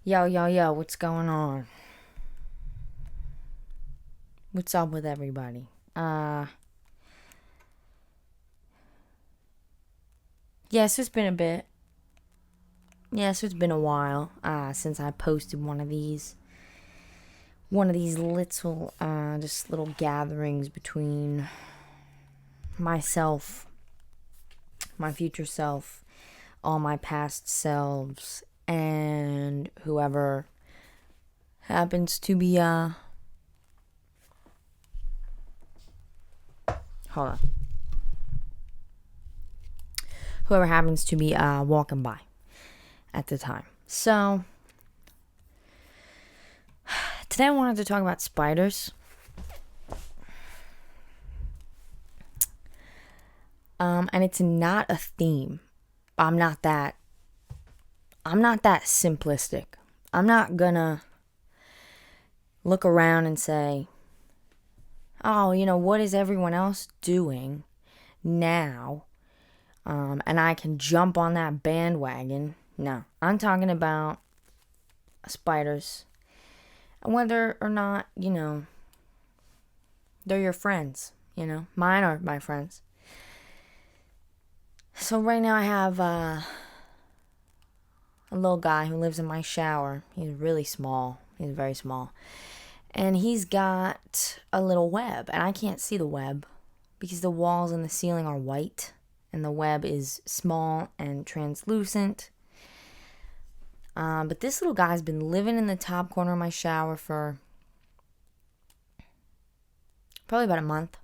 Yo, what's going on? What's up with everybody? Yes, it's been a bit. Yes, it's been a while, since I posted one of these little, just little gatherings between myself, my future self, all my past selves, and whoever happens to be, hold on. Whoever happens to be, walking by at the time. So, today I wanted to talk about spiders. And it's not a theme. I'm not that simplistic. I'm not gonna look around and say, oh, what is everyone else doing now? And I can jump on that bandwagon. No, I'm talking about spiders. And whether or not, they're your friends, Mine are my friends. So right now I have a little guy who lives in my shower. He's really small. He's very small. And he's got a little web. And I can't see the web because the walls and the ceiling are white. And the web is small and translucent. But this little guy's been living in the top corner of my shower for probably about a month.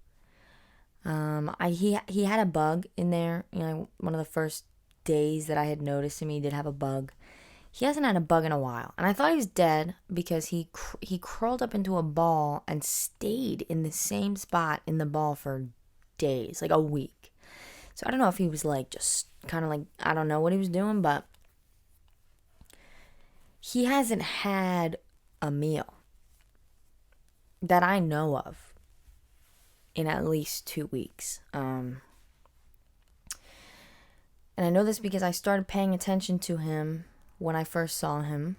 He had a bug in there. One of the first days that I had noticed him, he did have a bug. He hasn't had a bug in a while, and I thought he was dead because he crawled up into a ball and stayed in the same spot in the ball for days, like a week. So I don't know if he was just kind of I don't know what he was doing, but he hasn't had a meal that I know of in at least 2 weeks. And I know this because I started paying attention to him when I first saw him.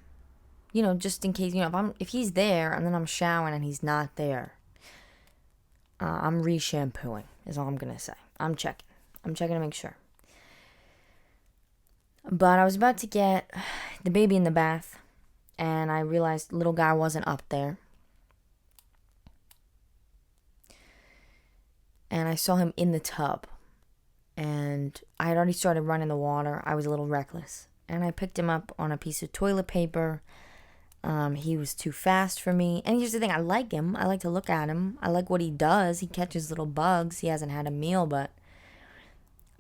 Just in case, if he's there and then I'm showering and he's not there, I'm re-shampooing is all I'm going to say. I'm checking to make sure. But I was about to get the baby in the bath, and I realized the little guy wasn't up there. And I saw him in the tub. And I had already started running the water. I was a little reckless. And I picked him up on a piece of toilet paper. He was too fast for me. And here's the thing, I like him. I like to look at him. I like what he does. He catches little bugs. He hasn't had a meal, but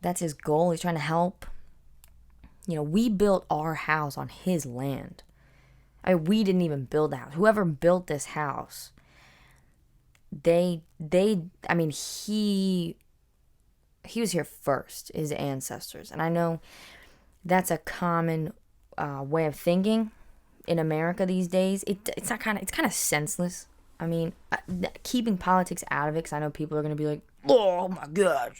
that's his goal. He's trying to help. We built our house on his land. We didn't even build the house. Whoever built this house, he was here first, his ancestors. And I know that's a common way of thinking in America these days. It's kind of senseless. Keeping politics out of it, because I know people are going to be like, oh my God.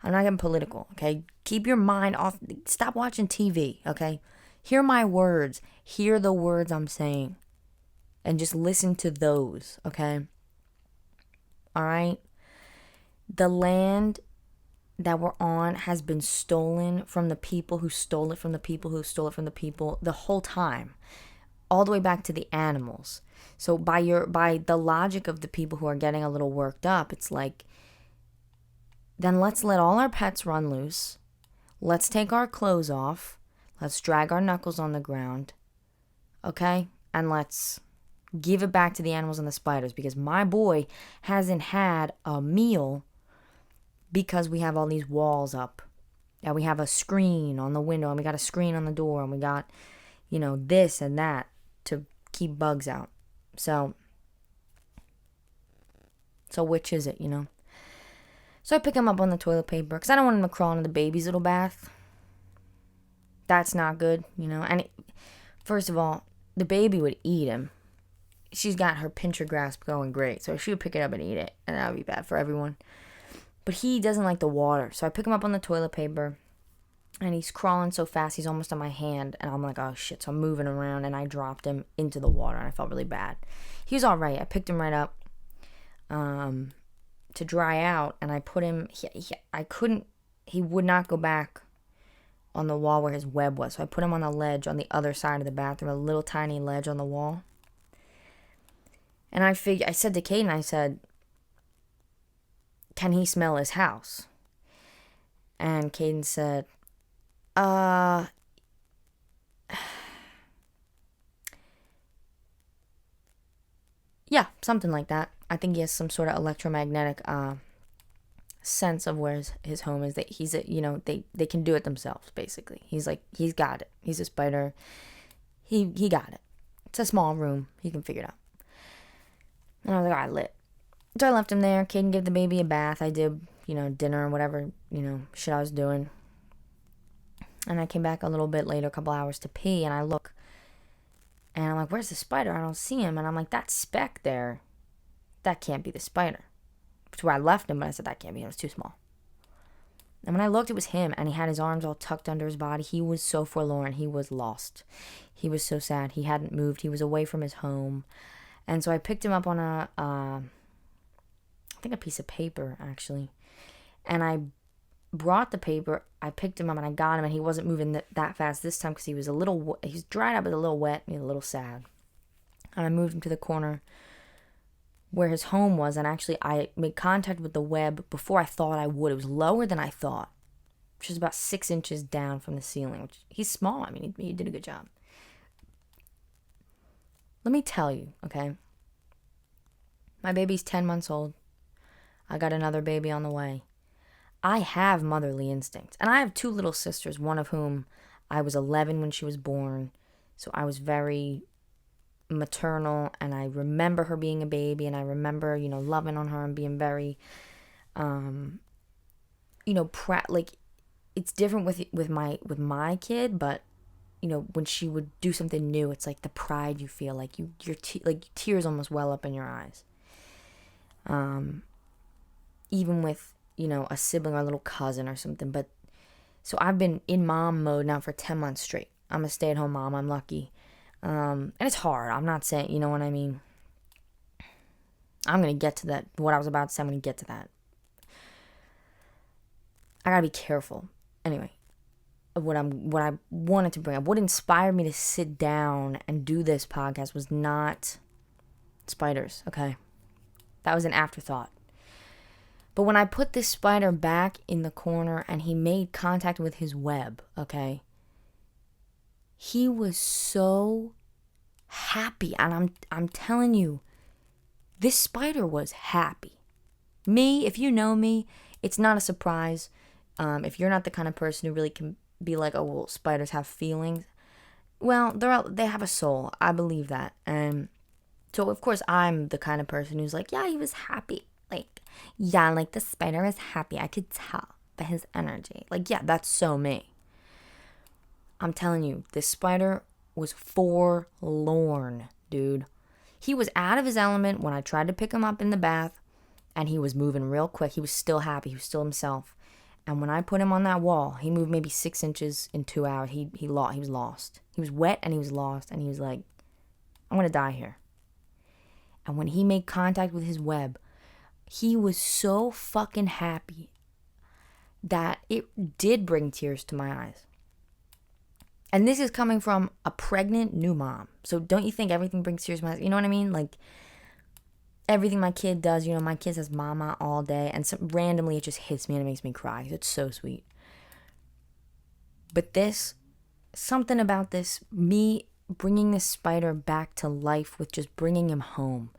I'm not getting political, okay? Keep your mind off. Stop watching TV, okay? Hear my words. Hear the words I'm saying. And just listen to those, okay? All right? The land that we're on has been stolen from the people who stole it from the people who stole it from the people the whole time, all the way back to the animals. So by the logic of the people who are getting a little worked up, it's like, then let's let all our pets run loose. Let's take our clothes off. Let's drag our knuckles on the ground, okay? And let's give it back to the animals and the spiders, because my boy hasn't had a meal because we have all these walls up. And we have a screen on the window, and we got a screen on the door, and we got, this and that to keep bugs out. So which is it, So I pick him up on the toilet paper because I don't want him to crawl into the baby's little bath. That's not good, And first of all, the baby would eat him. She's got her pincher grasp going great, so she would pick it up and eat it, and that would be bad for everyone. But he doesn't like the water, so I pick him up on the toilet paper, And he's crawling so fast, he's almost on my hand. And I'm like, oh shit. So I'm moving around and I dropped him into the water and I felt really bad. He was all right. I picked him right up to dry out, and I put him, he would not go back on the wall where his web was. So I put him on a ledge on the other side of the bathroom, a little tiny ledge on the wall. And I said to Caden, I said, can he smell his house? And Caden said, yeah, something like that. I think he has some sort of electromagnetic sense of where his home is. That he's they can do it themselves, basically. He's got it. He's a spider. He got it. It's a small room. He can figure it out. And I was like, all right, lit. So I left him there. Caden gave the baby a bath. I did, dinner or whatever, shit I was doing. And I came back a little bit later, a couple hours to pee, and I look. And I'm like, where's the spider? I don't see him. And I'm like, that speck there, that can't be the spider. That's where I left him, but I said, that can't be him. It's too small. And when I looked, it was him. And he had his arms all tucked under his body. He was so forlorn. He was lost. He was so sad. He hadn't moved. He was away from his home. And so I picked him up on I think a piece of paper, actually. And I brought the paper. I picked him up and I got him. And he wasn't moving that fast this time because he was he's dried up, but a little wet and a little sad. And I moved him to the corner where his home was. And actually, I made contact with the web before I thought I would. It was lower than I thought, which is about 6 inches down from the ceiling. Which, he's small. I mean, he did a good job. Let me tell you, okay? My baby's 10 months old. I got another baby on the way. I have motherly instincts. And I have 2 little sisters, one of whom I was 11 when she was born. So I was very maternal, and I remember her being a baby, and I remember, loving on her and being very, like, it's different with my kid, but when she would do something new, it's like the pride you feel, like your tears almost well up in your eyes. Even with, a sibling or a little cousin or something. But so I've been in mom mode now for 10 months straight. I'm a stay-at-home mom. I'm lucky. And it's hard. I'm not saying, you know what I mean? I'm going to get to that. What I was about to say, I'm going to get to that. I got to be careful. Anyway, what I wanted to bring up, what inspired me to sit down and do this podcast was not spiders, okay? That was an afterthought. But when I put this spider back in the corner and he made contact with his web, okay, he was so happy. And I'm telling you, this spider was happy. Me, if you know me, it's not a surprise. If you're not the kind of person who really can be like, oh, well, spiders have feelings. Well, they have a soul. I believe that. And so, of course, I'm the kind of person who's like, yeah, he was happy. Like, yeah, like the spider is happy. I could tell by his energy. Like, yeah, that's so me. I'm telling you, this spider was forlorn, dude. He was out of his element when I tried to pick him up in the bath, and he was moving real quick. He was still happy. He was still himself. And when I put him on that wall, he moved maybe 6 inches in 2 hours. He was lost. He was wet and he was lost. And he was like, I'm going to die here. And when he made contact with his web, he was so fucking happy that it did bring tears to my eyes. And this is coming from a pregnant new mom. So don't you think everything brings tears to my eyes? You know what I mean? Like, everything my kid does, my kid says mama all day, and randomly it just hits me and it makes me cry. It's so sweet. But something about this, me bringing this spider back to life with just bringing him home,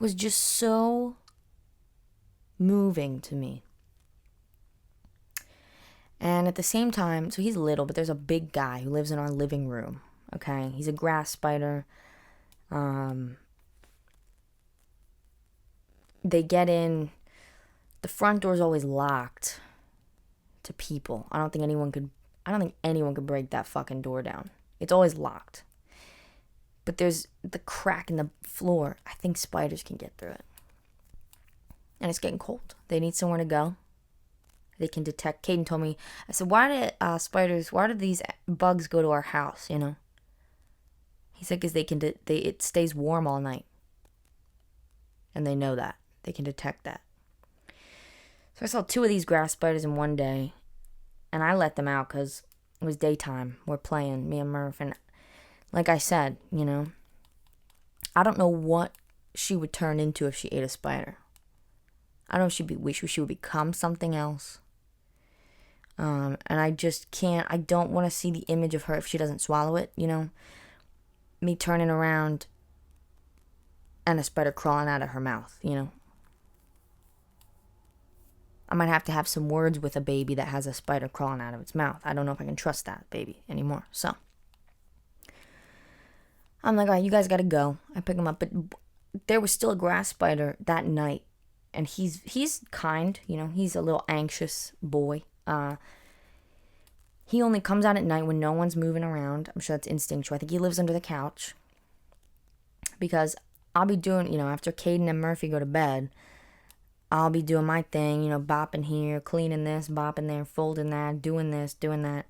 was just so moving to me. And at the same time, so he's little, but there's a big guy who lives in our living room, okay? He's a grass spider. They get in, the front door is always locked to people. I don't think anyone could break that fucking door down. It's always locked. But there's the crack in the floor. I think spiders can get through it. And it's getting cold. They need somewhere to go. They can detect. Caden told me, I said, why do these bugs go to our house, you know? He said, because it stays warm all night. And they know that. They can detect that. So I saw 2 of these grass spiders in one day. And I let them out because it was daytime. We're playing, me and Murph. And like I said, you know, I don't know what she would turn into if she ate a spider. I don't know if she would become something else. And I just can't, I don't want to see the image of her if she doesn't swallow it, you know. Me turning around and a spider crawling out of her mouth, you know. I might have to have some words with a baby that has a spider crawling out of its mouth. I don't know if I can trust that baby anymore. So I'm like, all right, you guys got to go. I pick him up. But there was still a grass spider that night. And he's kind, you know. He's a little anxious boy. He only comes out at night when no one's moving around. I'm sure that's instinctual. I think he lives under the couch. Because I'll be doing, you know, after Caden and Murphy go to bed, I'll be doing my thing, you know, bopping here, cleaning this, bopping there, folding that, doing this, doing that.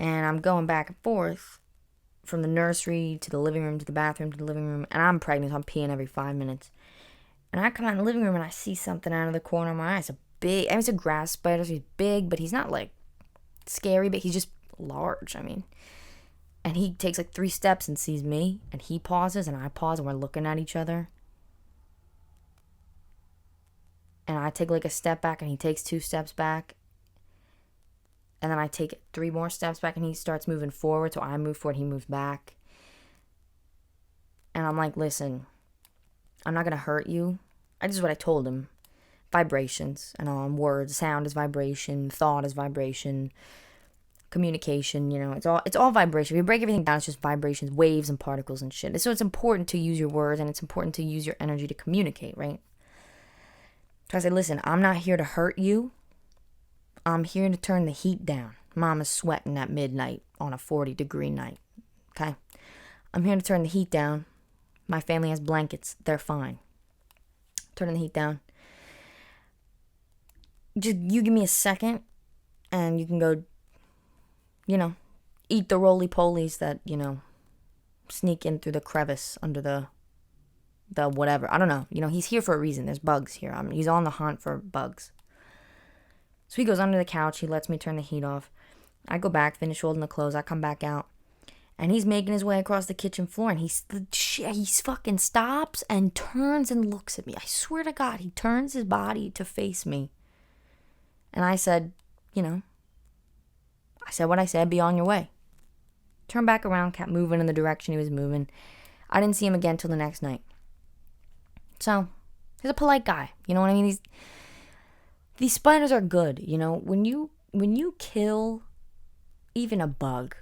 And I'm going back and forth from the nursery to the living room to the bathroom to the living room. And I'm pregnant, so I'm peeing every 5 minutes. And I come out in the living room and I see something out of the corner of my eye. It's it's a grass spider, so he's big, but he's not like scary, but he's just large. I mean, and he takes like 3 steps and sees me, and he pauses and I pause and we're looking at each other. And I take like a step back and he takes 2 steps back. And then I take 3 more steps back and he starts moving forward. So I move forward, he moves back. And I'm like, listen, I'm not going to hurt you. This is what I told him. Vibrations and all, words. Sound is vibration. Thought is vibration. Communication, you know, it's all vibration. If you break everything down, it's just vibrations, waves and particles and shit. So it's important to use your words and it's important to use your energy to communicate, right? So I said, listen, I'm not here to hurt you. I'm here to turn the heat down. Mama's sweating at midnight on a 40-degree night. Okay? I'm here to turn the heat down. My family has blankets. They're fine. Turning the heat down. Just you give me a second and you can go, you know, eat the roly-polies that, you know, sneak in through the crevice under the whatever. I don't know. You know, he's here for a reason. There's bugs here. He's on the hunt for bugs. So he goes under the couch. He lets me turn the heat off. I go back, finish folding the clothes. I come back out. And he's making his way across the kitchen floor. And he fucking stops and turns and looks at me. I swear to God, he turns his body to face me. And I said, you know, I said what I said, be on your way. Turned back around, kept moving in the direction he was moving. I didn't see him again till the next night. So, he's a polite guy. You know what I mean? These spiders are good. You know, when you kill even a bug.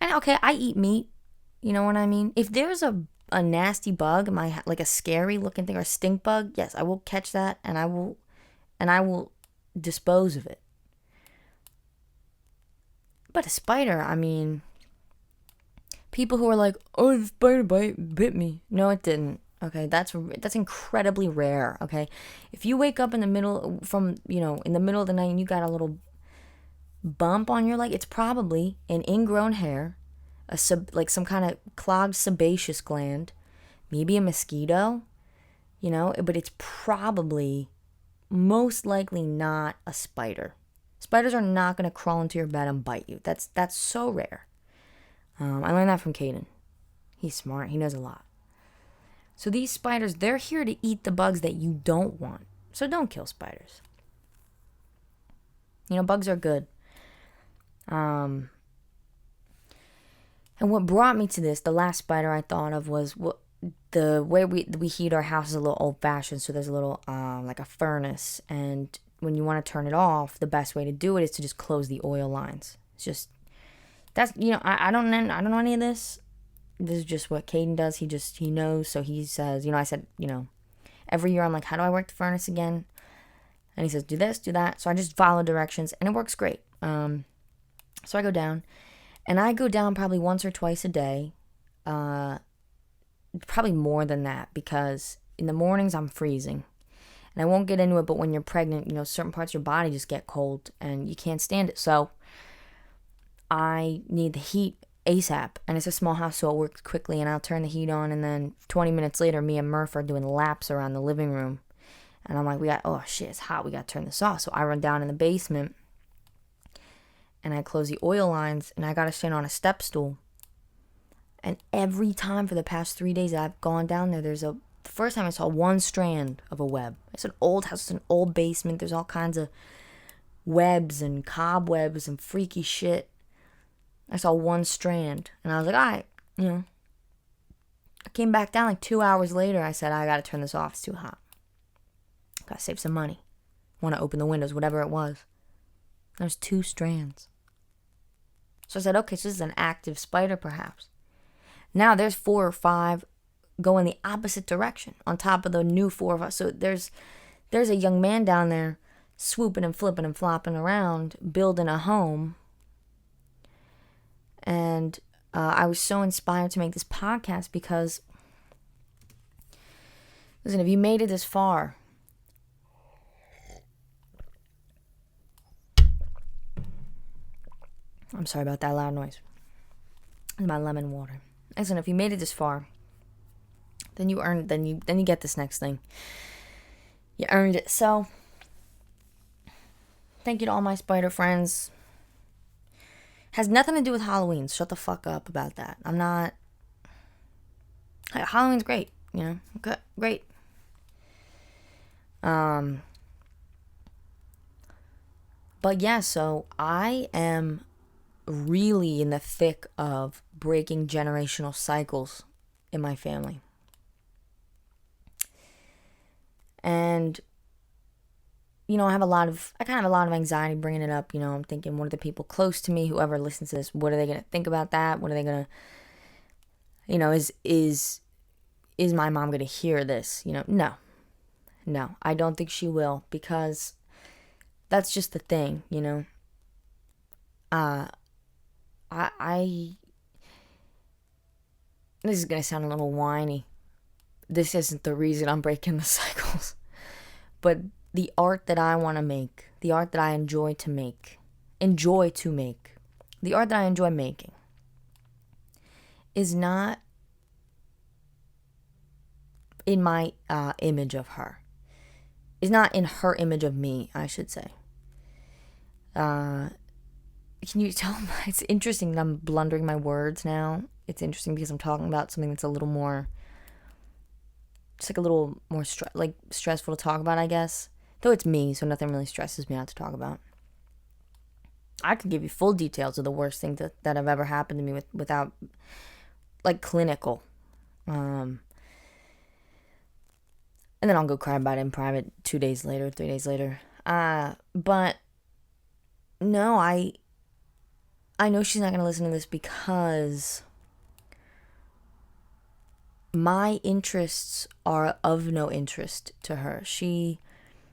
And okay, I eat meat. You know what I mean? If there's a nasty bug, like a scary looking thing or a stink bug, yes, I will catch that and I will dispose of it. But a spider, I mean, people who are like, oh, the spider bit me. No, it didn't. Okay, that's incredibly rare. Okay, if you wake up in the middle of the night and you got a little bump on your leg, it's probably an ingrown hair, like some kind of clogged sebaceous gland, maybe a mosquito, you know. But it's probably most likely not a spider. Spiders are not going to crawl into your bed and bite you. That's so rare. I learned that from Caden. He's smart. He knows a lot. So these spiders, they're here to eat the bugs that you don't want. So don't kill spiders. You know, bugs are good. And what brought me to this, the last spider I thought of was the way we heat our house is a little old-fashioned. So there's a little, like a furnace. And when you want to turn it off, the best way to do it is to just close the oil lines. It's just, that's, you know, I don't know any of this. This is just what Caden does. He knows. So he says, you know, I said, you know, every year I'm like, how do I work the furnace again? And he says, do this, do that. So I just follow directions and it works great. So I go down and I go down probably once or twice a day. Probably more than that because in the mornings I'm freezing. And I won't get into it, but when you're pregnant, you know, certain parts of your body just get cold and you can't stand it. So I need the heat ASAP. And it's a small house, so it works quickly. And I'll turn the heat on, and then 20 minutes later, me and Murph are doing laps around the living room. And I'm like, oh shit, it's hot. We got to turn this off. So I run down in the basement and I close the oil lines, and I got to stand on a step stool. And every time for the past 3 days that I've gone down there, the first time I saw one strand of a web. It's an old house, it's an old basement. There's all kinds of webs and cobwebs and freaky shit. I saw one strand, and I was like, all right, you know. I came back down like 2 hours later. I said, I got to turn this off. It's too hot. Got to save some money. Want to open the windows, whatever it was. There's 2 strands. So I said, okay, so this is an active spider perhaps. Now there's 4 or 5 going the opposite direction on top of the new 4 of us. So there's a young man down there swooping and flipping and flopping around, building a home. And I was so inspired to make this podcast because, listen, if you made it this far, I'm sorry about that loud noise. It's my lemon water. Listen, if you made it this far, then you earned. Then you get this next thing. You earned it. So, thank you to all my spider friends. Has nothing to do with Halloween. Shut the fuck up about that. I'm not. Halloween's great. You know, good, great. But yeah, so I am really in the thick of breaking generational cycles in my family. And, you know, I kind of have a lot of anxiety bringing it up. You know, I'm thinking, what are the people close to me, whoever listens to this, what are they going to think about that? What are they going to, you know, is my mom going to hear this? You know, no, I don't think she will, because that's just the thing, you know. This is going to sound a little whiny. This isn't the reason I'm breaking the cycles. But the art that I want to make, the art that I enjoy to make, the art that I enjoy making is not in my image of her. Is not in her image of me, I should say. Can you tell? It's interesting that I'm blundering my words now. It's interesting because I'm talking about something that's a little more, it's like a little more stressful to talk about, I guess. Though it's me, so nothing really stresses me out to talk about. I could give you full details of the worst thing that have ever happened to me without, like, clinical. And then I'll go cry about it in private 2 days later, 3 days later. But no, I know she's not going to listen to this because my interests are of no interest to her.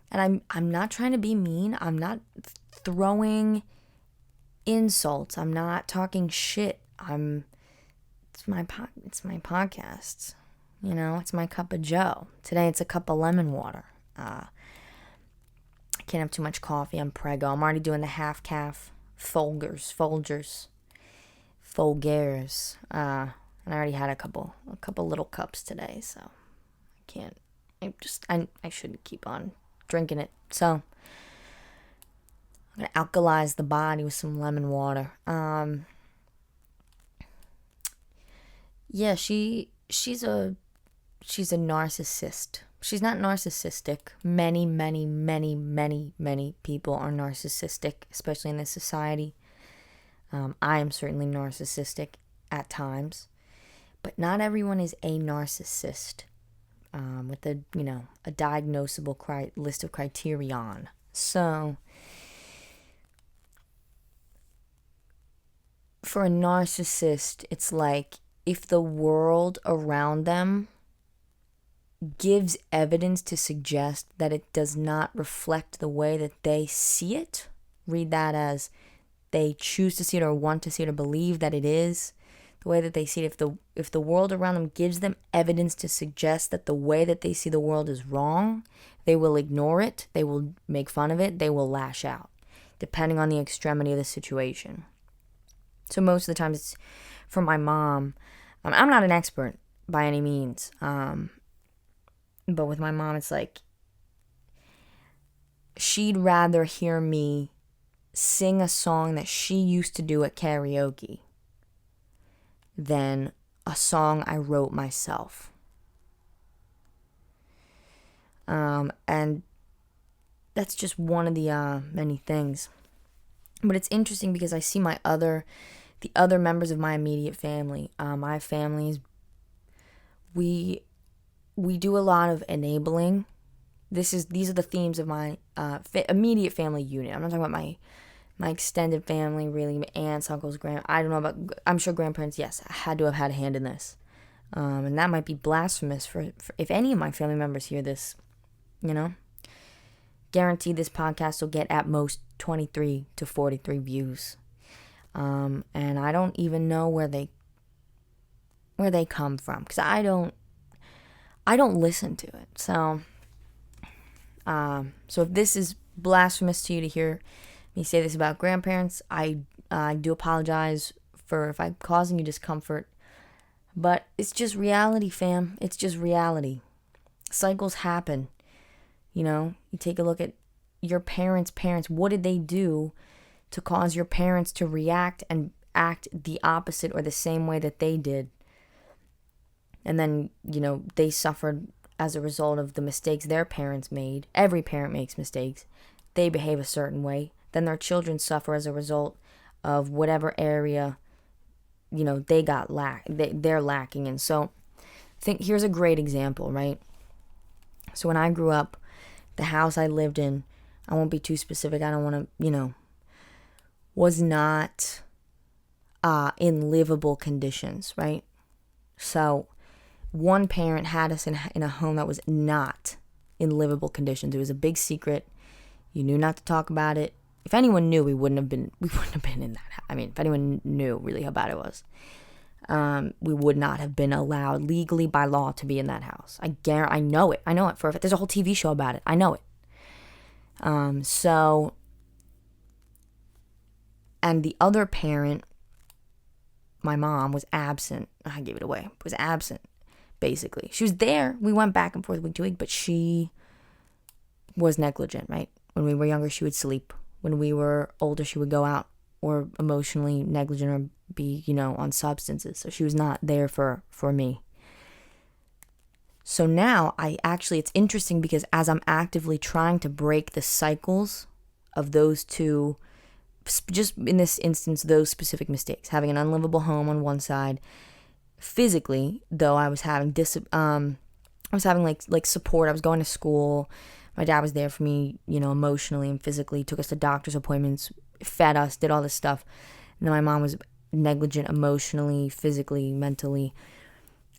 And I'm not trying to be mean. I'm not throwing insults. I'm not talking shit. It's my podcast. You know, it's my cup of joe. Today it's a cup of lemon water. I can't have too much coffee. I'm preggo. I'm already doing the half-calf Folgers. And I already had a couple little cups today, so I can't. I shouldn't keep on drinking it. So I'm gonna alkalize the body with some lemon water. Yeah, she's a narcissist. She's not narcissistic. Many people are narcissistic, especially in this society. I am certainly narcissistic at times, but not everyone is a narcissist with a diagnosable list of criterion. So for a narcissist, it's like if the world around them gives evidence to suggest that it does not reflect the way that they see it, read that as they choose to see it or want to see it or believe that it is, the way that they see it. If the world around them gives them evidence to suggest that the way that they see the world is wrong, they will ignore it, they will make fun of it, they will lash out, depending on the extremity of the situation. So most of the times it's from my mom. I'm not an expert by any means, but with my mom, it's like she'd rather hear me sing a song that she used to do at karaoke than a song I wrote myself. And that's just one of the many things. But it's interesting because I see the other members of my immediate family. My families, we do a lot of enabling. These are the themes of my immediate family unit. I'm not talking about my extended family, really, my aunts, uncles, I'm sure grandparents, yes, had to have had a hand in this. And that might be blasphemous for if any of my family members hear this, Guaranteed this podcast will get at most 23 to 43 views. And I don't even know where they come from, because I don't listen to it. So if this is blasphemous to you to hear me say this about grandparents, I do apologize for if I'm causing you discomfort. But it's just reality, fam. It's just reality. Cycles happen. You take a look at your parents' parents. What did they do to cause your parents to react and act the opposite or the same way that they did? And then, they suffered as a result of the mistakes their parents made. Every parent makes mistakes. They behave a certain way. Then their children suffer as a result of whatever area, they're lacking in. So, here's a great example, right? So when I grew up, the house I lived in, I won't be too specific. I don't want to, was not in livable conditions, right? So one parent had us in a home that was not in livable conditions. It was a big secret. You knew not to talk about it. If anyone knew, we wouldn't have been in that house. I mean, if anyone knew really how bad it was, we would not have been allowed legally by law to be in that house. I know it. I know it for a fact. There's a whole TV show about it. I know it. And the other parent, my mom, was absent. I gave it away. Was absent, basically. She was there. We went back and forth week to week, but she was negligent, right? When we were younger, she would sleep. When we were older, she would go out or emotionally negligent or be, on substances. So she was not there for me. So now it's interesting because as I'm actively trying to break the cycles of those two, just in this instance, those specific mistakes, having an unlivable home on one side, physically, though I was having like support. I was going to school. My dad was there for me, emotionally and physically, took us to doctor's appointments, fed us, did all this stuff. And then my mom was negligent emotionally, physically, mentally.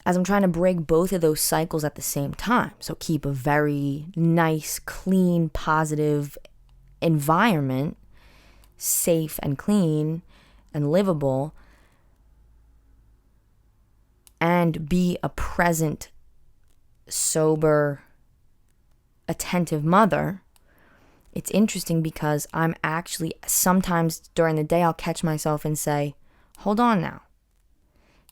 As I'm trying to break both of those cycles at the same time. So keep a very nice, clean, positive environment, safe and clean and livable, and be a present, sober, attentive mother. It's interesting because I'm actually, sometimes during the day, I'll catch myself and say, hold on now.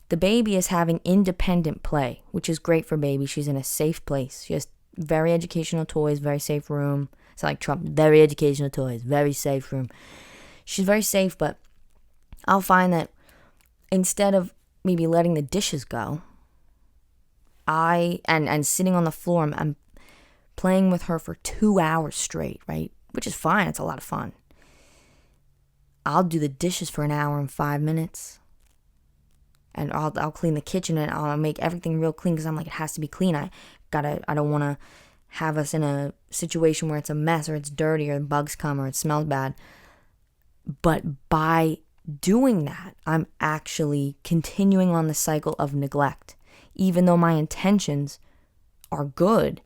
The baby is having independent play, which is great for baby. She's in a safe place. She has very educational toys, very safe room. It's like Trump, very educational toys, very safe room. She's very safe, but I'll find that instead of maybe letting the dishes go, and sitting on the floor, I'm playing with her for 2 hours straight, right? Which is fine. It's a lot of fun. I'll do the dishes for 1 hour and 5 minutes. And I'll clean the kitchen and I'll make everything real clean because I'm like, it has to be clean. I don't want to have us in a situation where it's a mess or it's dirty or bugs come or it smells bad. But by doing that, I'm actually continuing on the cycle of neglect. Even though my intentions are good,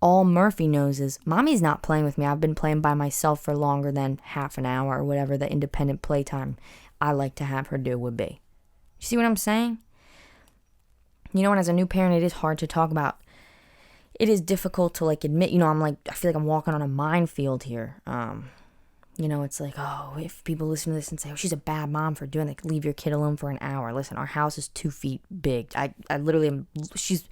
all Murphy knows is mommy's not playing with me. I've been playing by myself for longer than half an hour or whatever the independent playtime I like to have her do would be. You see what I'm saying? You know, and as a new parent, it is hard to talk about. It is difficult to like admit, I feel like I'm walking on a minefield here. It's like, oh, if people listen to this and say, oh, she's a bad mom for doing that, leave your kid alone for an hour. Listen, our house is 2 feet big. I literally am, she's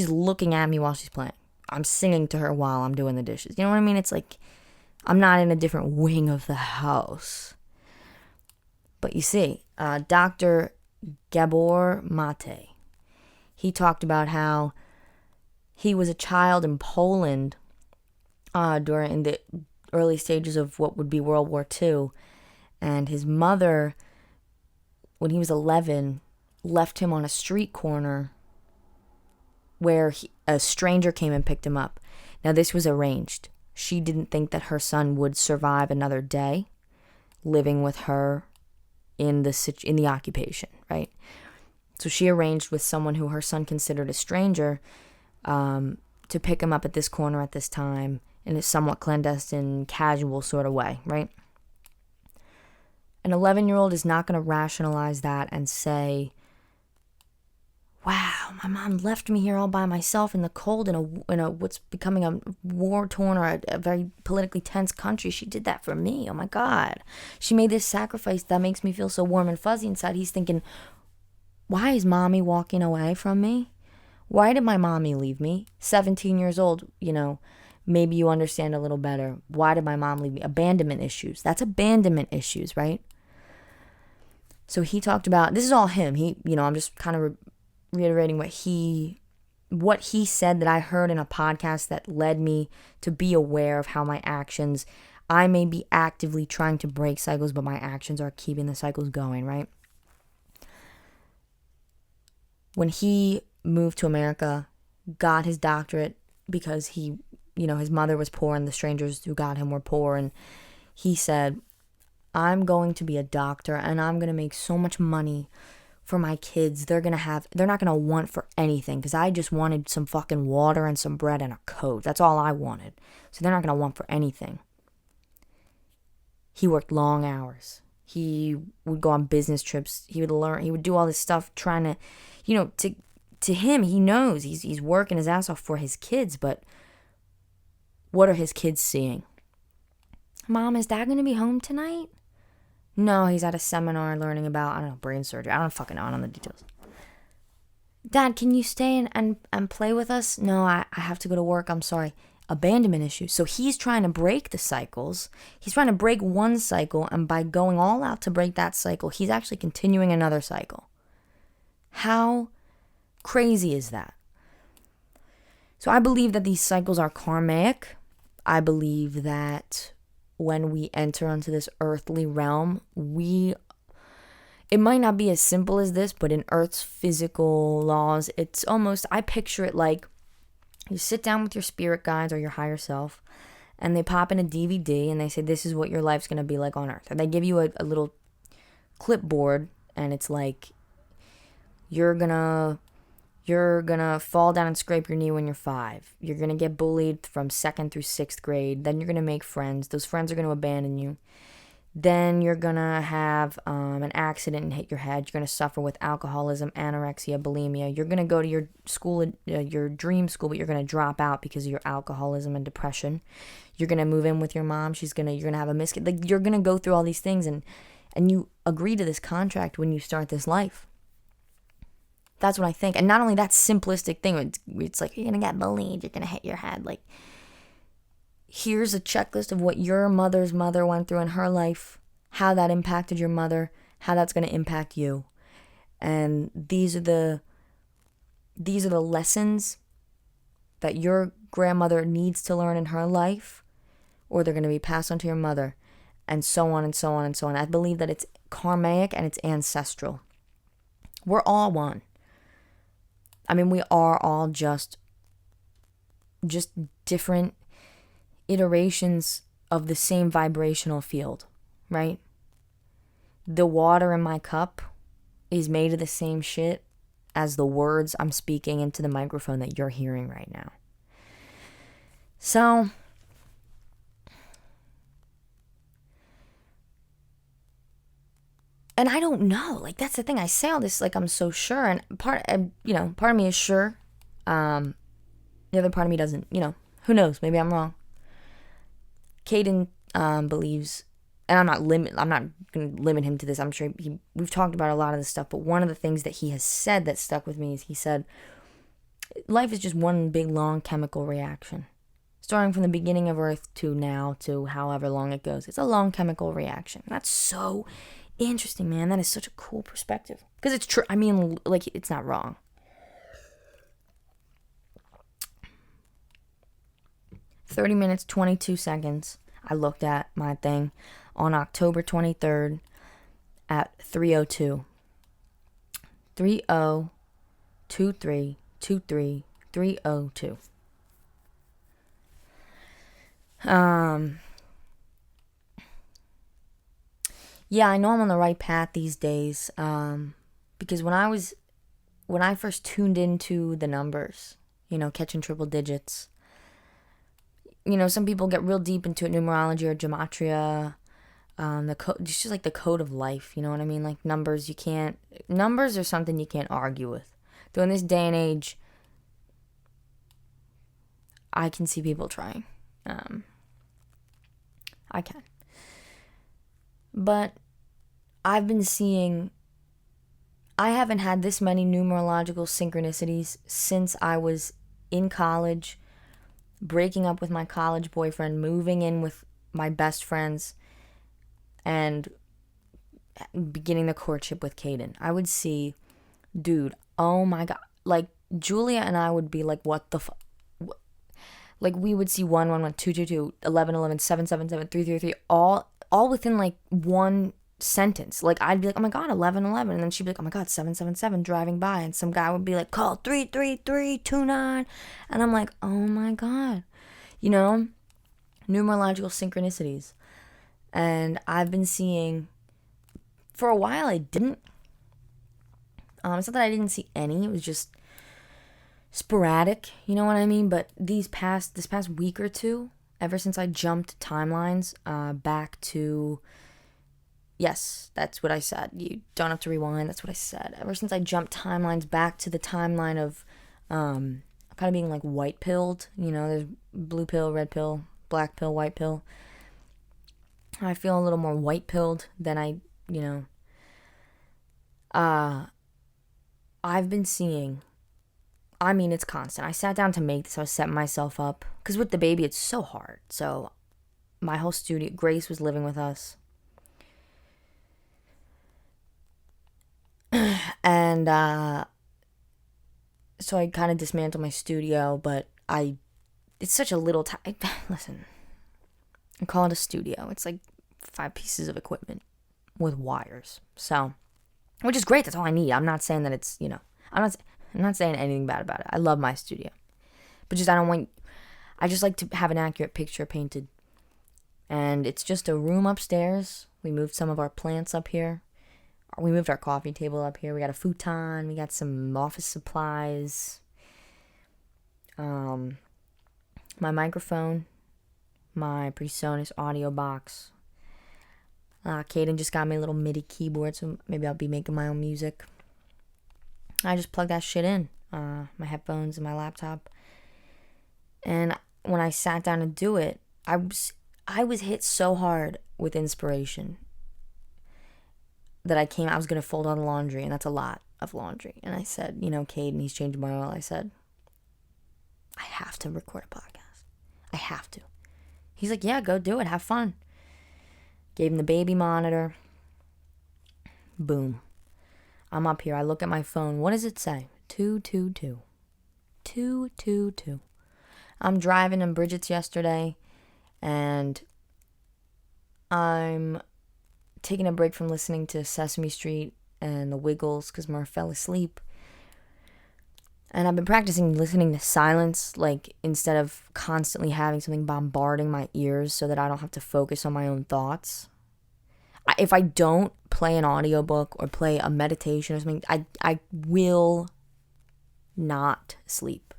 looking at me while she's playing. I'm singing to her while I'm doing the dishes. You know what I mean? It's like, I'm not in a different wing of the house. But you see, Dr. Gabor Mate, he talked about how he was a child in Poland during the early stages of what would be World War II. And his mother, when he was 11, left him on a street corner where a stranger came and picked him up. Now, this was arranged. She didn't think that her son would survive another day living with her in the occupation, right? So she arranged with someone who her son considered a stranger to pick him up at this corner at this time in a somewhat clandestine, casual sort of way, right? An 11-year-old is not going to rationalize that and say, wow, my mom left me here all by myself in the cold in a what's becoming a war-torn or a very politically tense country. She did that for me. Oh my God. She made this sacrifice that makes me feel so warm and fuzzy inside. He's thinking, why is mommy walking away from me? Why did my mommy leave me? 17 years old, maybe you understand a little better. Why did my mom leave me? Abandonment issues. That's abandonment issues, right? So he talked about, this is all him. I'm just kind of reiterating what he said that I heard in a podcast that led me to be aware of how my actions, I may be actively trying to break cycles, but my actions are keeping the cycles going, right? When he moved to America, got his doctorate because his mother was poor and the strangers who got him were poor. And he said, I'm going to be a doctor and I'm going to make so much money for my kids. They're not going to want for anything because I just wanted some fucking water and some bread and a coat. That's all I wanted. So they're not going to want for anything. He worked long hours. He would go on business trips. He would learn. He would do all this stuff trying to, to him, he knows he's working his ass off for his kids, but what are his kids seeing? Mom, is Dad going to be home tonight? No, he's at a seminar learning about, brain surgery. I don't fucking know. I don't know the details. Dad, can you stay and play with us? No, I have to go to work. I'm sorry. Abandonment issues. So he's trying to break the cycles. He's trying to break one cycle, and by going all out to break that cycle, he's actually continuing another cycle. How crazy is that? So I believe that these cycles are karmic. I believe that when we enter into this earthly realm, it might not be as simple as this, but in Earth's physical laws, it's almost, I picture it like you sit down with your spirit guides or your higher self, and they pop in a DVD and they say, this is what your life's going to be like on Earth. And they give you a little clipboard, and it's like, you're gonna fall down and scrape your knee when you're 5. You're gonna get bullied from 2nd through 6th grade. Then you're gonna make friends. Those friends are gonna abandon you. Then you're gonna have an accident and hit your head. You're gonna suffer with alcoholism, anorexia, bulimia. You're gonna go to your school, your dream school, but you're gonna drop out because of your alcoholism and depression. You're gonna move in with your mom. You're gonna have a miscarriage. Like, you're gonna go through all these things, and you agree to this contract when you start this life. That's what I think. And not only that simplistic thing, it's like, you're going to get bullied, you're going to hit your head. Like, here's a checklist of what your mother's mother went through in her life, how that impacted your mother, how that's going to impact you. And these are the lessons that your grandmother needs to learn in her life, or they're going to be passed on to your mother, and so on and so on and so on. I believe that it's karmic and it's ancestral. We're all one. I mean, we are all just different iterations of the same vibrational field, right? The water in my cup is made of the same shit as the words I'm speaking into the microphone that you're hearing right now. So, And I don't know. Like, that's the thing. I say all this like I'm so sure, and part of me is sure. The other part of me doesn't. Who knows? Maybe I'm wrong. Caden believes, and I'm not going to limit him to this. I'm sure we've talked about a lot of this stuff, but one of the things that he has said that stuck with me is he said, life is just one big long chemical reaction. Starting from the beginning of Earth to now to however long it goes. It's a long chemical reaction. That's so interesting, man. That is such a cool perspective. Because it's true. I mean, like, it's not wrong. "30 minutes, 22 seconds. I looked at my thing on October 23rd at 3:02. 302323 3:02. Yeah, I know I'm on the right path these days. Because when I first tuned into the numbers, catching triple digits, some people get real deep into it, numerology or gematria, it's just like the code of life, you know what I mean? Like numbers are something you can't argue with. Though in this day and age, I can see people trying. I can. But I haven't had this many numerological synchronicities since I was in college, breaking up with my college boyfriend, moving in with my best friends, and beginning the courtship with Caden. I would see, dude, oh my God. Like, Julia and I would be like, what the fuck? Like, we would see 1, 1, 1, 2, 2, 2, 11, 11, 7, 7, 7, 3, 3, 3, all within like one sentence. Like, I'd be like, oh my God, 11, 11. And then she'd be like, oh my God, 7, 7, 7 driving by. And some guy would be like, call 3, 3, 3, 2, 9. And I'm like, oh my God. Numerological synchronicities. And I've been seeing, for a while I didn't. It's not that I didn't see any. It was just sporadic, you know what I mean? But this past week or two, ever since I jumped timelines back to, yes, that's what I said. You don't have to rewind. That's what I said. Ever since I jumped timelines back to the timeline of kind of being like white pilled, there's blue pill, red pill, black pill, white pill. I feel a little more white pilled than I've been seeing. I mean, it's constant. I sat down to make this. I was setting myself up. Because with the baby, it's so hard. So, my whole studio, Grace was living with us. And, so I kind of dismantled my studio, but it's such a little time. Listen, I call it a studio. It's like 5 pieces of equipment with wires. So, which is great. That's all I need. I'm not saying that it's, I'm not saying anything bad about it. I love my studio. But I just like to have an accurate picture painted. And it's just a room upstairs. We moved some of our plants up here. We moved our coffee table up here. We got a futon. We got some office supplies. My microphone. My PreSonus audio box. Caden just got me a little MIDI keyboard, so maybe I'll be making my own music. I just plug that shit in, my headphones and my laptop. And when I sat down to do it, I was hit so hard with inspiration that I was going to fold all the laundry, and that's a lot of laundry. And I said, Caden, he's changing my oil. I said, I have to record a podcast. I have to. He's like, yeah, go do it. Have fun. Gave him the baby monitor. Boom. I'm up here. I look at my phone. What does it say? 222. 222. I'm driving in Bridget's yesterday, and I'm taking a break from listening to Sesame Street and The Wiggles because Murph fell asleep. And I've been practicing listening to silence, like, instead of constantly having something bombarding my ears so that I don't have to focus on my own thoughts. If I don't play an audiobook or play a meditation or something, I will not sleep.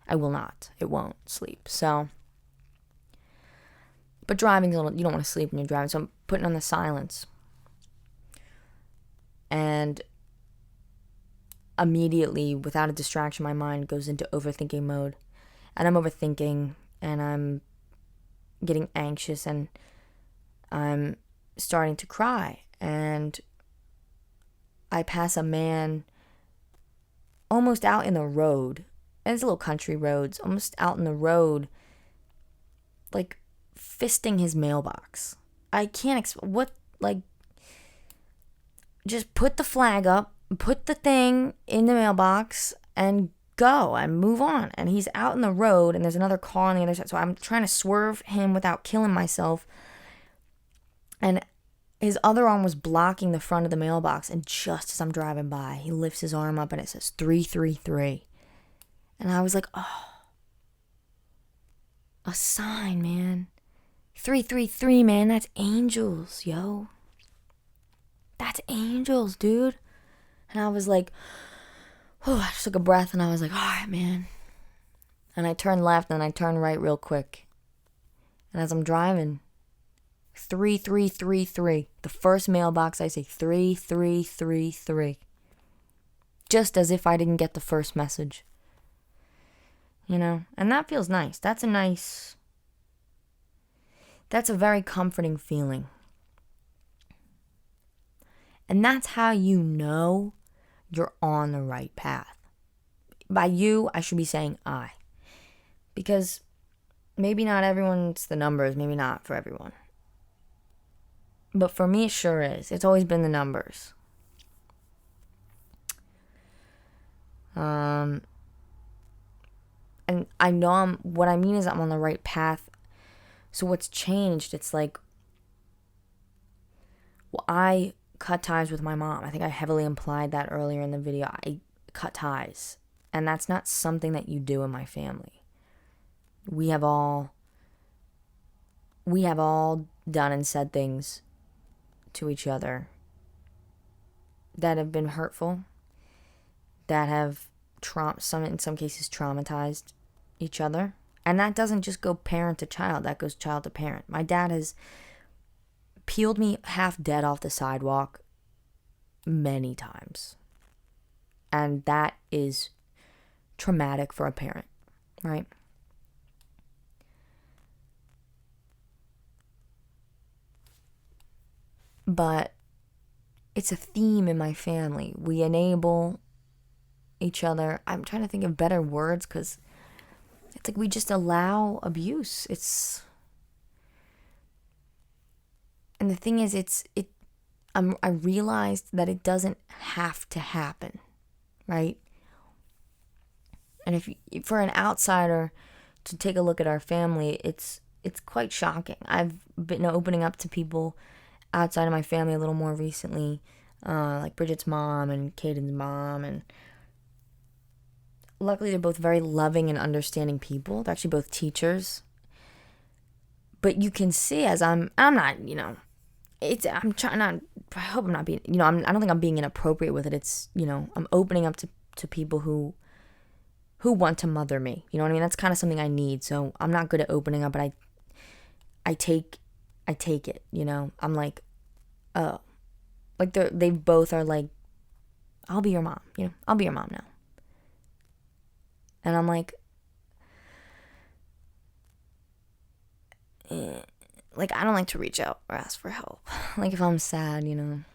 I will not. It won't sleep. So, but driving's a little, you don't want to sleep when you're driving, so I'm putting on the silence. And immediately, without a distraction, my mind goes into overthinking mode. And I'm overthinking, and I'm getting anxious, and I'm starting to cry. And I pass a man almost out in the road. And it's a little country roads, almost out in the road, like fisting his mailbox. I can't just put the flag up, put the thing in the mailbox, and go and move on. And he's out in the road, and there's another car on the other side. So I'm trying to swerve him without killing myself. And his other arm was blocking the front of the mailbox. And just as I'm driving by, he lifts his arm up and it says 333. And I was like, oh, a sign, man. 333, man. That's angels, yo. That's angels, dude. And I was like, oh, I just took a breath and I was like, all right, man. And I turned left and I turned right real quick. And as I'm driving, 3333. The first mailbox, I say 3333. Just as if I didn't get the first message. You know? And that feels nice. That's a very comforting feeling. And that's how you know you're on the right path. By you, I should be saying I. Because maybe not everyone's the numbers, maybe not for everyone. But for me, it sure is. It's always been the numbers. And I know what I mean is I'm on the right path. So what's changed? It's like, well, I cut ties with my mom. I think I heavily implied that earlier in the video. I cut ties. And that's not something that you do in my family. We have all done and said things to each other that have been hurtful, that have in some cases traumatized each other. And that doesn't just go parent to child, that goes child to parent. My dad has peeled me half dead off the sidewalk many times. And that is traumatic for a parent, right? But it's a theme in my family. We enable each other. I'm trying to think of better words because it's like we just allow abuse. And the thing is, I realized that it doesn't have to happen, right? And if for an outsider to take a look at our family, it's quite shocking. I've been opening up to people outside of my family a little more recently, like Bridget's mom and Caden's mom, and luckily they're both very loving and understanding people. They're actually both teachers. But you can see as I'm not, I'm trying not, I hope I'm not being, I don't think I'm being inappropriate with it. It's, I'm opening up to people who want to mother me. You know what I mean? That's kind of something I need. So I'm not good at opening up, but I take it, I'm like, oh, like they both are like, I'll be your mom, I'll be your mom now. And I'm like, like, I don't like to reach out or ask for help. Like, if I'm sad, or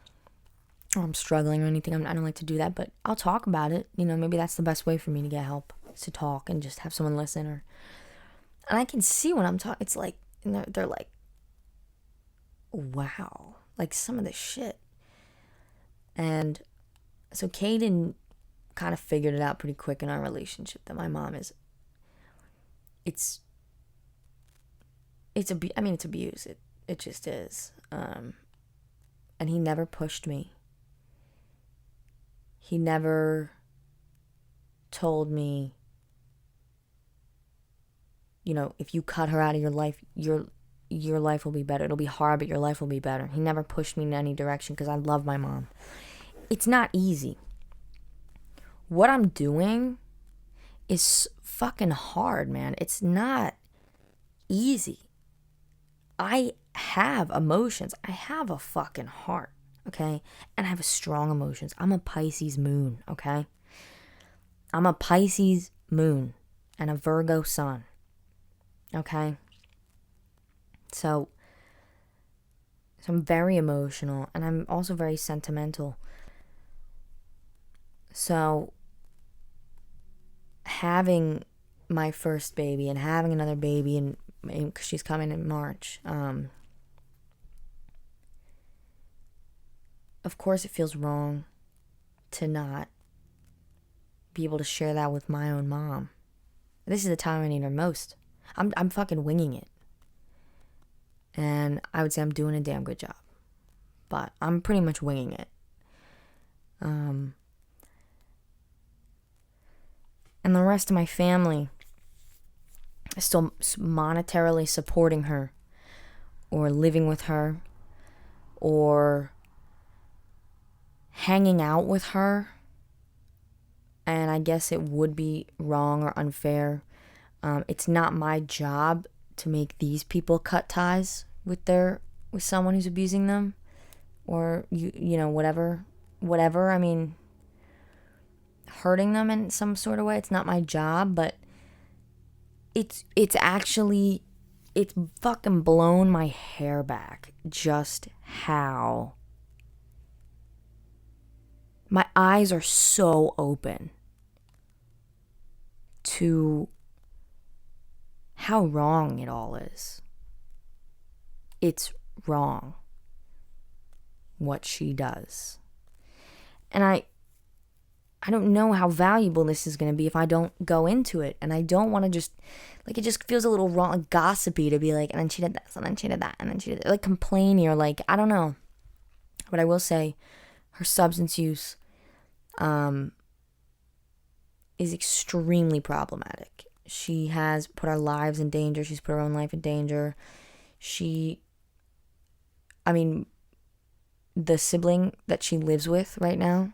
I'm struggling or anything, I don't like to do that, but I'll talk about it. Maybe that's the best way for me to get help, is to talk and just have someone listen. And I can see when I'm talking, it's like, and they're like, wow, like some of this shit. And so Caden kind of figured it out pretty quick in our relationship that my mom it's abuse. It just is. And he never pushed me. He never told me, if you cut her out of your life, your life will be better. It'll be hard, but your life will be better. He never pushed me in any direction because I love my mom. It's not easy. What I'm doing is fucking hard, man. It's not easy. I have emotions. I have a fucking heart. okay? And I have strong emotions. I'm a Pisces moon, okay? I'm a Pisces moon and a Virgo sun, okay? So I'm very emotional, and I'm also very sentimental. So having my first baby and having another baby, and because she's coming in March, of course it feels wrong to not be able to share that with my own mom. This is the time I need her most. I'm fucking winging it. And I would say I'm doing a damn good job. But I'm pretty much winging it. And the rest of my family is still monetarily supporting her, or living with her, or hanging out with her. And I guess it would be wrong or unfair. It's not my job to make these people cut ties with someone who's abusing them, or you know, whatever. I mean, hurting them in some sort of way. It's not my job, but it's fucking blown my hair back just how my eyes are so open to how wrong it all is. It's wrong what she does. And I don't know how valuable this is going to be if I don't go into it. And I don't want to just, like, it just feels a little wrong, like gossipy to be like, and then she did this, and then she did that, and then she did that. Like complaining, or like, I don't know. But I will say her substance use is extremely problematic. She has put our lives in danger. She's put her own life in danger. The sibling that she lives with right now,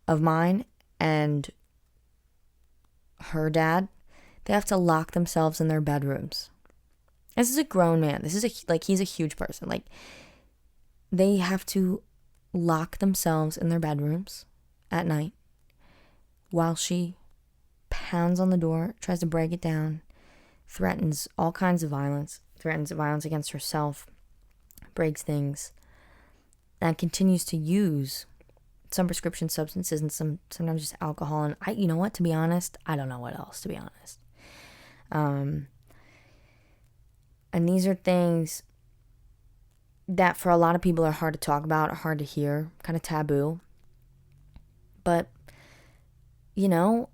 of mine, and her dad, they have to lock themselves in their bedrooms. This is a grown man. He's a huge person. Like, they have to lock themselves in their bedrooms at night while she pounds on the door, tries to break it down, threatens all kinds of violence, threatens violence against herself, breaks things, and continues to use some prescription substances and sometimes just alcohol. And you know what, to be honest, I don't know what else, to be honest. And these are things that for a lot of people are hard to talk about, hard to hear, kind of taboo. But, you know,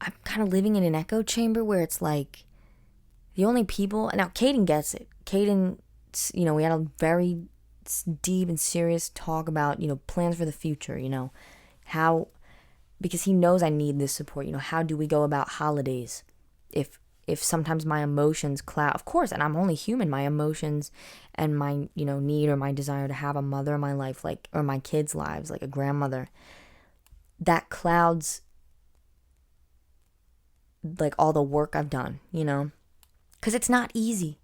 I'm kind of living in an echo chamber where it's like the only people, and now Caden gets it. Caden, you know, we had a very deep and serious talk about, you know, plans for the future, you know, how, because he knows I need this support, you know, how do we go about holidays if sometimes my emotions cloud, of course, and I'm only human, my emotions and my, you know, need or my desire to have a mother in my life, like, or my kids' lives, like a grandmother, that clouds like all the work I've done, you know, because it's not easy.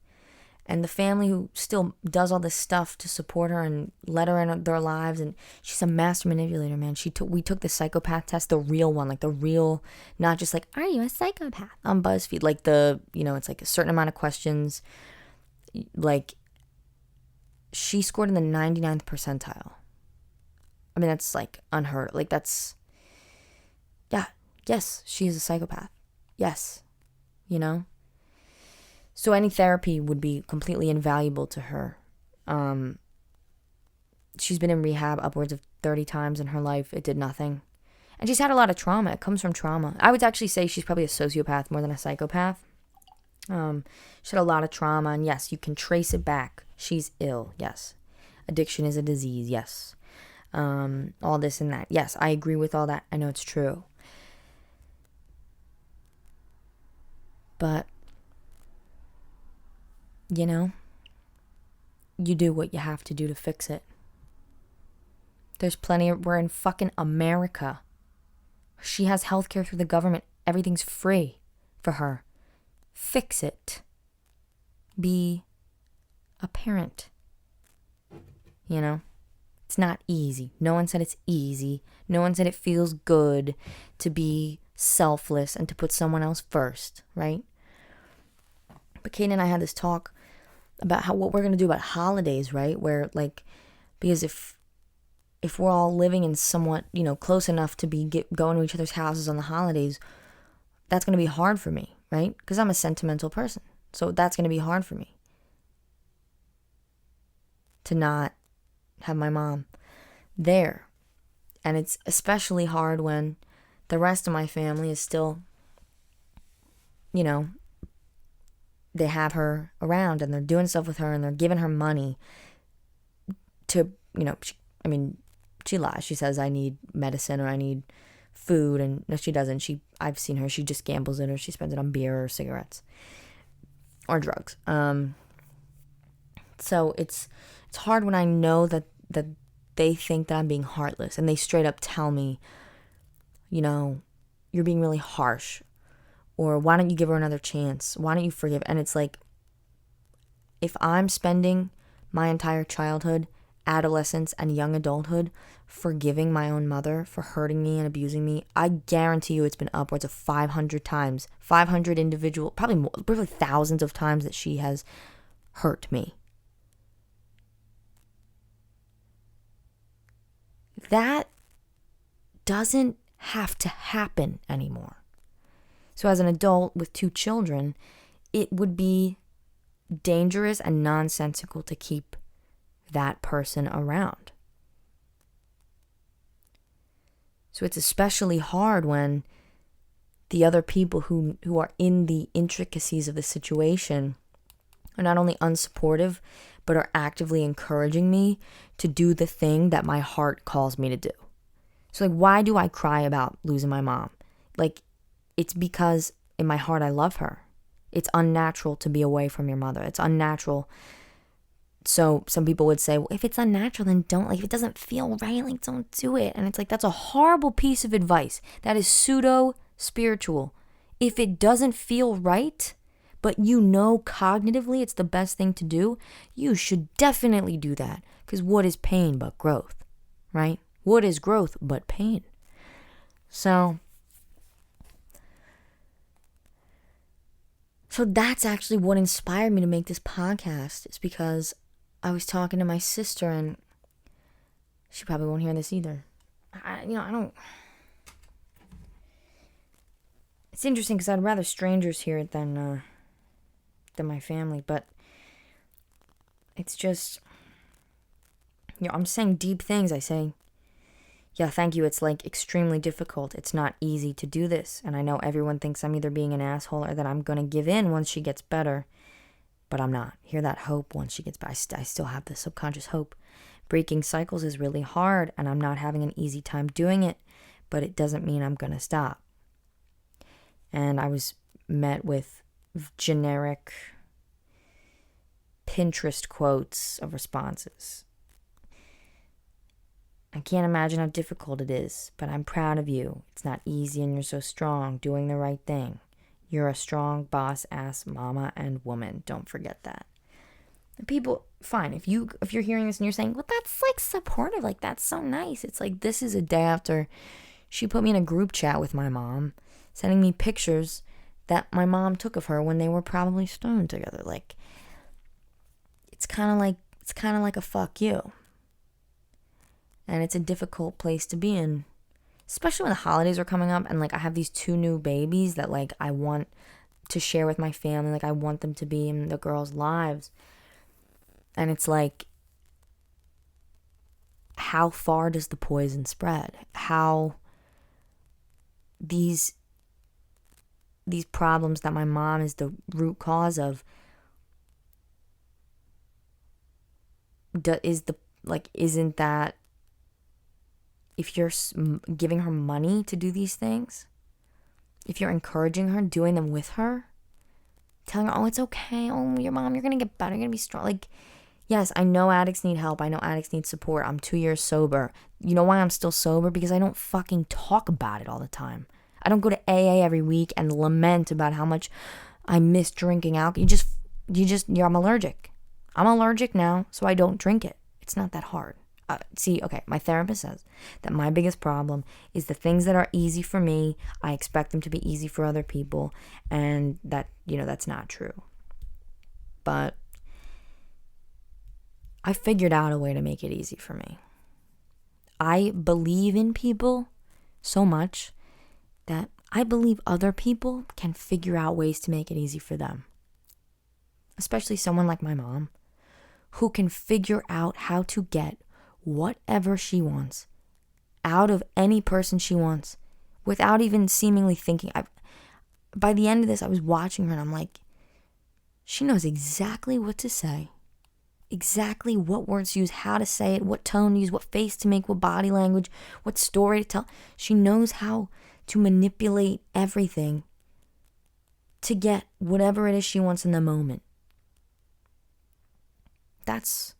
And the family who still does all this stuff to support her and let her in their lives, and she's a master manipulator, man. We took the psychopath test, the real one, like the real, not just like, are you a psychopath, on BuzzFeed, like the, you know, it's like a certain amount of questions. Like, she scored in the 99th percentile. I mean, that's like unheard. Like, that's, yeah, yes, she is a psychopath. Yes, you know. So any therapy would be completely invaluable to her. She's been in rehab upwards of 30 times in her life. It did nothing. And she's had a lot of trauma. It comes from trauma. I would actually say she's probably a sociopath more than a psychopath. She had a lot of trauma. And yes, you can trace it back. She's ill. Yes. Addiction is a disease. Yes. All this and that. Yes, I agree with all that. I know it's true. But, you know, you do what you have to do to fix it. There's plenty we're in fucking America. She has healthcare through the government. Everything's free for her. Fix it. Be a parent. You know? It's not easy. No one said it's easy. No one said it feels good to be selfless and to put someone else first, right? But Kate and I had this talk about what we're going to do about holidays, right? Where, like, because if we're all living in somewhat, close enough to be going to each other's houses on the holidays, that's going to be hard for me, right? Because I'm a sentimental person. So that's going to be hard for me to not have my mom there. And it's especially hard when the rest of my family is still, they have her around and they're doing stuff with her and they're giving her money to, she lies. She says, I need medicine or I need food. And no, she doesn't. I've seen her. She just gambles it or she spends it on beer or cigarettes or drugs. So it's hard when I know that they think that I'm being heartless and they straight up tell me, you're being really harsh, or why don't you give her another chance? Why don't you forgive? And it's like, if I'm spending my entire childhood, adolescence, and young adulthood forgiving my own mother for hurting me and abusing me, I guarantee you it's been upwards of 500 times, 500 individual, probably more, probably thousands of times that she has hurt me. That doesn't have to happen anymore. So as an adult with 2 children, it would be dangerous and nonsensical to keep that person around. So it's especially hard when the other people who are in the intricacies of the situation are not only unsupportive, but are actively encouraging me to do the thing that my heart calls me to do. So, like, why do I cry about losing my mom? Like, it's because in my heart I love her. It's unnatural to be away from your mother. It's unnatural. So some people would say, well, if it's unnatural, then don't, like, if it doesn't feel right, like, don't do it. And it's like, that's a horrible piece of advice. That is pseudo-spiritual. If it doesn't feel right, but cognitively it's the best thing to do, you should definitely do that. Because what is pain but growth, right? What is growth but pain? So that's actually what inspired me to make this podcast. It's because I was talking to my sister, and she probably won't hear this either. I don't. It's interesting because I'd rather strangers hear it than my family, but it's just, I'm saying deep things. I say, yeah, thank you. It's like extremely difficult. It's not easy to do this. And I know everyone thinks I'm either being an asshole or that I'm going to give in once she gets better. But I'm not. Hear that hope once she gets better. I still have this subconscious hope. Breaking cycles is really hard and I'm not having an easy time doing it. But it doesn't mean I'm going to stop. And I was met with generic Pinterest quotes of responses. I can't imagine how difficult it is, but I'm proud of you. It's not easy and you're so strong, doing the right thing. You're a strong boss-ass mama and woman. Don't forget that. People, fine, if you're hearing this and you're saying, well, that's like supportive, like that's so nice. It's like, this is a day after she put me in a group chat with my mom, sending me pictures that my mom took of her when they were probably stoned together. Like, it's kind of like a fuck you. And it's a difficult place to be in, especially when the holidays are coming up and, like, I have these 2 new babies that, like, I want to share with my family. Like, I want them to be in the girls' lives. And it's like, how far does the poison spread? How these problems that my mom is the root cause of, isn't that, if you're giving her money to do these things, if you're encouraging her, doing them with her, telling her, oh, it's okay, oh, your mom, you're going to get better, you're going to be strong. Like, yes, I know addicts need help. I know addicts need support. I'm 2 years sober. You know why I'm still sober? Because I don't fucking talk about it all the time. I don't go to AA every week and lament about how much I miss drinking alcohol. I'm allergic. I'm allergic now, so I don't drink it. It's not that hard. See, okay, my therapist says that my biggest problem is the things that are easy for me, I expect them to be easy for other people, and that, that's not true. But I figured out a way to make it easy for me. I believe in people so much that I believe other people can figure out ways to make it easy for them. Especially someone like my mom, who can figure out how to get whatever she wants out of any person she wants without even seemingly thinking. By the end of this, I was watching her and I'm like, she knows exactly what to say, exactly what words to use, how to say it, what tone to use, what face to make, what body language, what story to tell. She knows how to manipulate everything to get whatever it is she wants in the moment. That's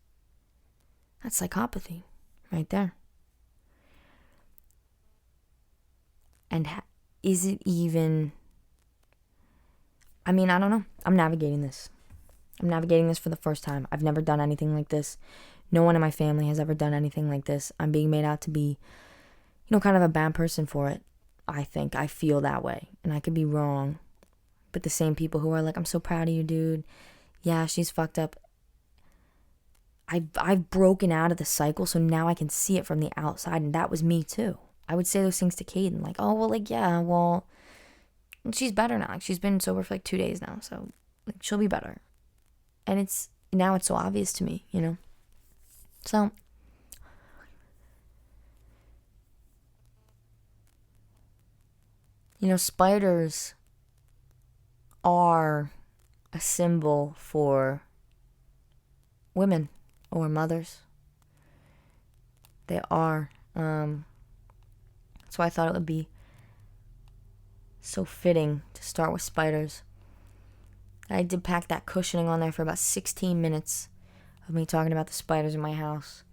psychopathy right there. And is it even... I mean, I don't know. I'm navigating this for the first time. I've never done anything like this. No one in my family has ever done anything like this. I'm being made out to be, kind of a bad person for it. I think. I feel that way. And I could be wrong. But the same people who are like, I'm so proud of you, dude. Yeah, she's fucked up. I've broken out of the cycle, so now I can see it from the outside, and that was me too. I would say those things to Caden, like, oh, well, like, yeah, well, she's better now. Like, she's been sober for like 2 days now, so like, she'll be better. And now it's so obvious to me, So, spiders are a symbol for women or mothers. They are. So I thought it would be so fitting to start with spiders. I did pack that cushioning on there for about 16 minutes of me talking about the spiders in my house.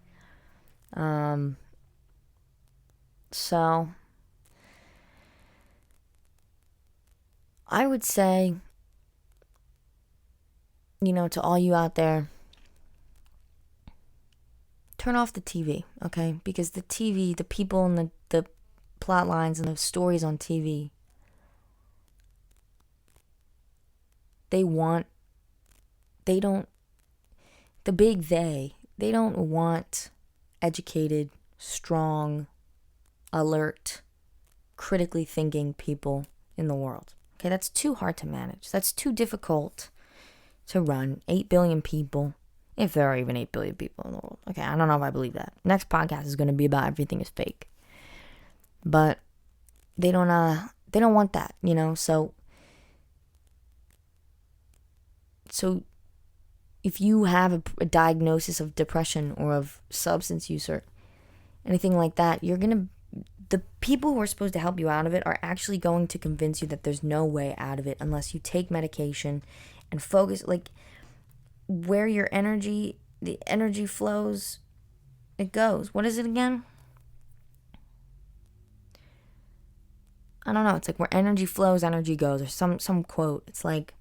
So I would say, to all you out there, turn off the TV, okay? Because the TV, the people and the plot lines and the stories on TV, they don't want educated, strong, alert, critically thinking people in the world. Okay, that's too hard to manage. That's too difficult to run. 8 billion people, if there are even 8 billion people in the world. Okay, I don't know if I believe that. Next podcast is going to be about everything is fake. But they don't want that, So if you have a diagnosis of depression or of substance use or anything like that, the people who are supposed to help you out of it are actually going to convince you that there's no way out of it unless you take medication and focus, like, where the energy flows, it goes. What is it again? I don't know. It's like where energy flows, energy goes, or some quote. It's like,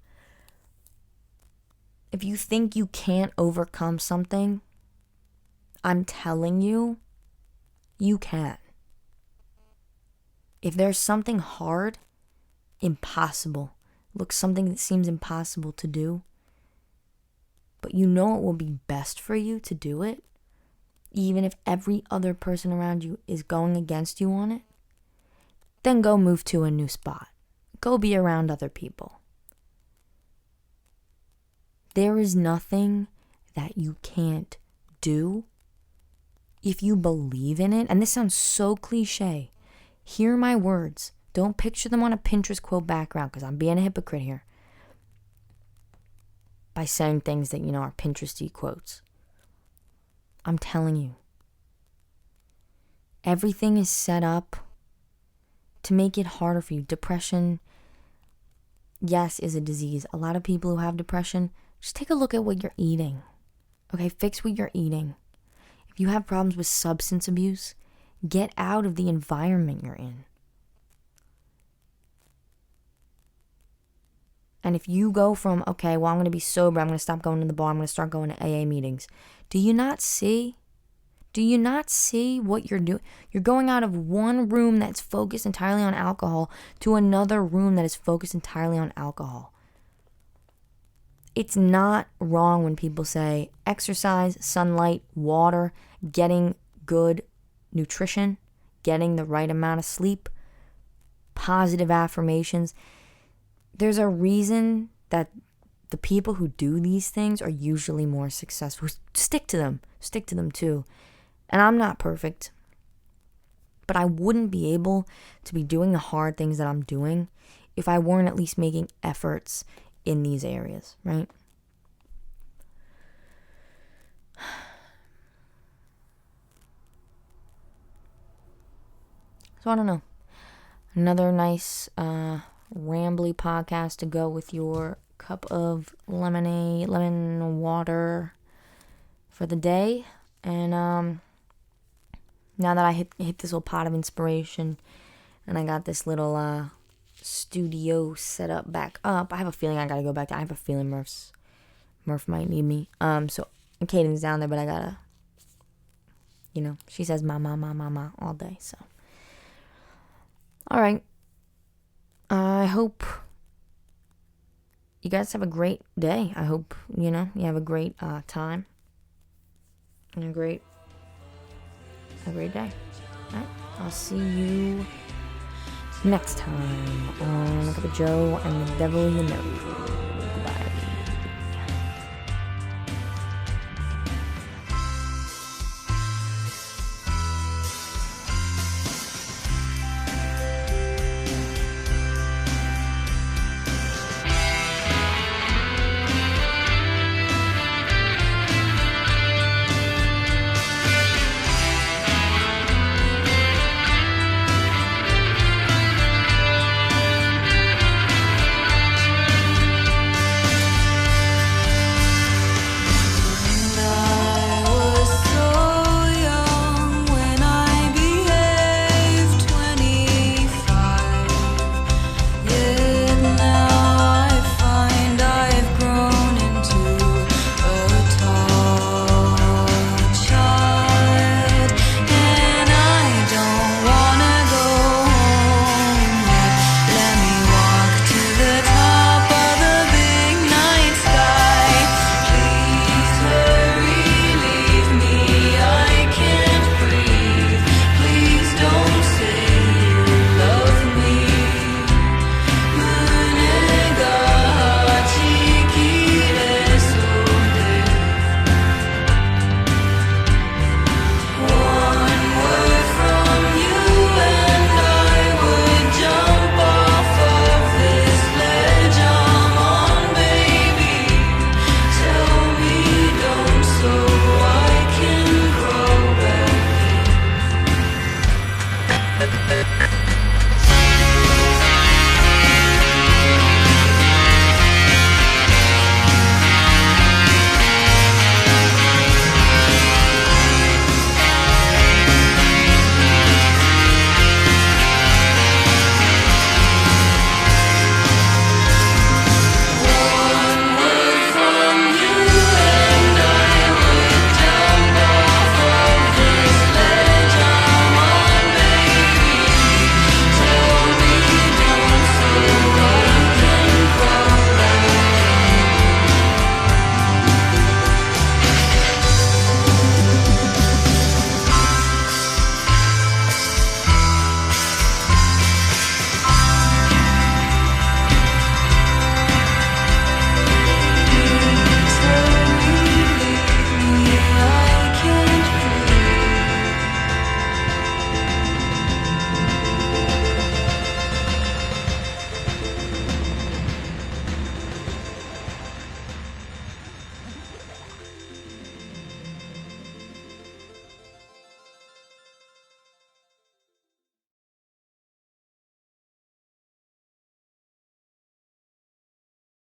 if you think you can't overcome something, I'm telling you, you can. If there's something hard, impossible, something that seems impossible to do, but it will be best for you to do it, even if every other person around you is going against you on it, then go move to a new spot. Go be around other people. There is nothing that you can't do if you believe in it. And this sounds so cliche. Hear my words. Don't picture them on a Pinterest quote background, because I'm being a hypocrite here by saying things that, are Pinteresty quotes. I'm telling you. Everything is set up to make it harder for you. Depression, yes, is a disease. A lot of people who have depression, just take a look at what you're eating. Okay, fix what you're eating. If you have problems with substance abuse, get out of the environment you're in. And if you go from, okay, well, I'm going to be sober, I'm going to stop going to the bar, I'm going to start going to AA meetings. Do you not see Do you not see what you're doing? You're going out of one room that's focused entirely on alcohol to another room that is focused entirely on alcohol. It's not wrong when people say exercise, sunlight, water, getting good nutrition, getting the right amount of sleep, positive affirmations. There's a reason that the people who do these things are usually more successful. Stick to them too. And I'm not perfect, but I wouldn't be able to be doing the hard things that I'm doing if I weren't at least making efforts in these areas, right? So I don't know. Another nice rambly podcast to go with your cup of lemon water for the day. And now that I hit this little pot of inspiration and I got this little studio set up back up, I have a feeling I gotta go back. I have a feeling Murph might need me. So Caden's down there, but I gotta, she says mama all day. So, all right. I hope you guys have a great day. I hope you have a great time and a great day. All right, I'll see you next time on Cup of Joe and the Devil You Know.